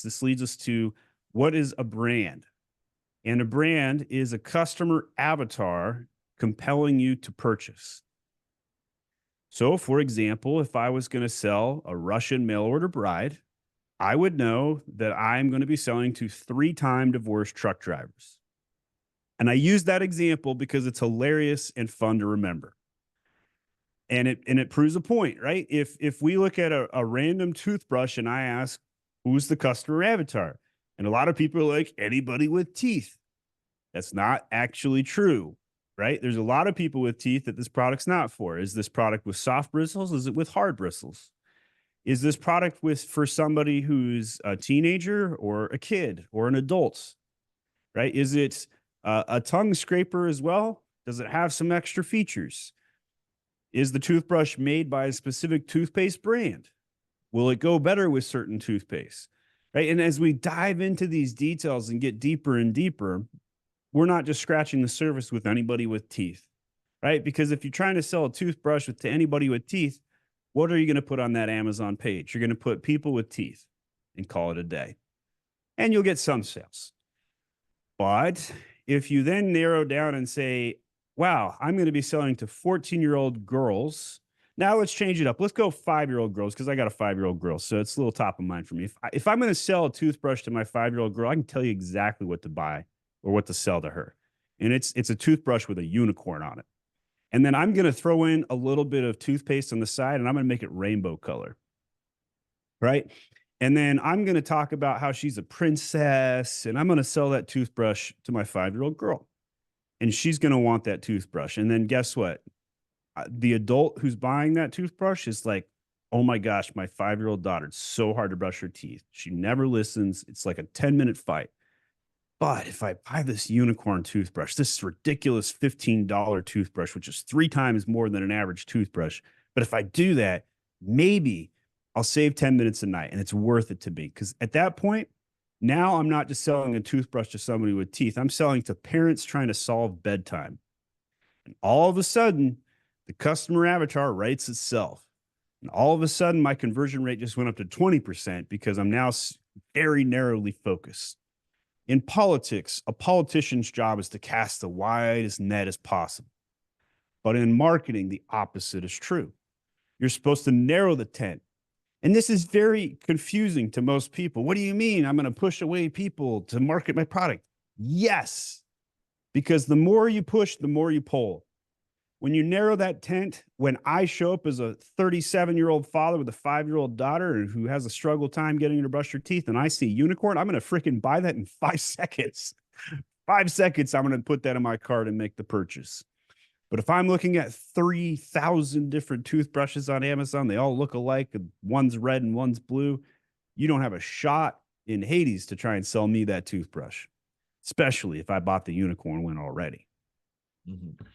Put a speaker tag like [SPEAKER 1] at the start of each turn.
[SPEAKER 1] This leads us to what is a brand? And a brand is a customer avatar compelling you to purchase. So, for example, if I was going to sell a Russian mail order bride, I would know that I'm going to be selling to 3-time divorced truck drivers. And I use that example because it's hilarious and fun to remember. And it proves a point, right? If we look at a random toothbrush and I ask, who's the customer avatar? And a lot of people are like, anybody with teeth. That's not actually true, right? There's a lot of people with teeth that this product's not for. Is this product with soft bristles? Is it with hard bristles? Is this product with for somebody who's a teenager or a kid or an adult, right? Is it a tongue scraper as well? Does it have some extra features? Is the toothbrush made by a specific toothpaste brand? Will it go better with certain toothpaste? Right. And as we dive into these details and get deeper and deeper, we're not just scratching the surface with anybody with teeth, right? Because if you're trying to sell a toothbrush to anybody with teeth, what are you going to put on that Amazon page? You're going to put people with teeth and call it a day. And you'll get some sales. But if you then narrow down and say, wow, I'm going to be selling to 14-year-old girls. Now let's change it up. Let's go 5-year-old girls because I got a 5-year-old girl. So it's a little top of mind for me. If I'm going to sell a toothbrush to my 5-year-old girl, I can tell you exactly what to buy or what to sell to her. And it's a toothbrush with a unicorn on it. And then I'm going to throw in a little bit of toothpaste on the side and I'm going to make it rainbow color. Right. And then I'm going to talk about how she's a princess and I'm going to sell that toothbrush to my 5-year-old girl. And she's going to want that toothbrush. And then guess what? The adult who's buying that toothbrush is like, oh my gosh, my 5-year-old daughter, it's so hard to brush her teeth. She never listens. It's like a 10-minute fight. But if I buy this unicorn toothbrush, this ridiculous $15 toothbrush, which is 3 times more than an average toothbrush, but if I do that, maybe I'll save 10 minutes a night and it's worth it to me. Because at that point, now I'm not just selling a toothbrush to somebody with teeth. I'm selling to parents trying to solve bedtime. And all of a sudden, the customer avatar writes itself. And all of a sudden, my conversion rate just went up to 20% because I'm now very narrowly focused. In politics, a politician's job is to cast the widest net as possible. But in marketing, the opposite is true. You're supposed to narrow the tent. And this is very confusing to most people. What do you mean I'm going to push away people to market my product? Yes, because the more you push, the more you pull. When you narrow that tent, when I show up as a 37-year-old father with a 5-year-old daughter who has a struggle time getting her to brush her teeth and I see unicorn, I'm going to freaking buy that in 5 seconds. 5 seconds, I'm going to put that in my cart and make the purchase. But if I'm looking at 3,000 different toothbrushes on Amazon, they all look alike, one's red and one's blue, you don't have a shot in Hades to try and sell me that toothbrush, especially if I bought the unicorn one already.
[SPEAKER 2] Mm-hmm.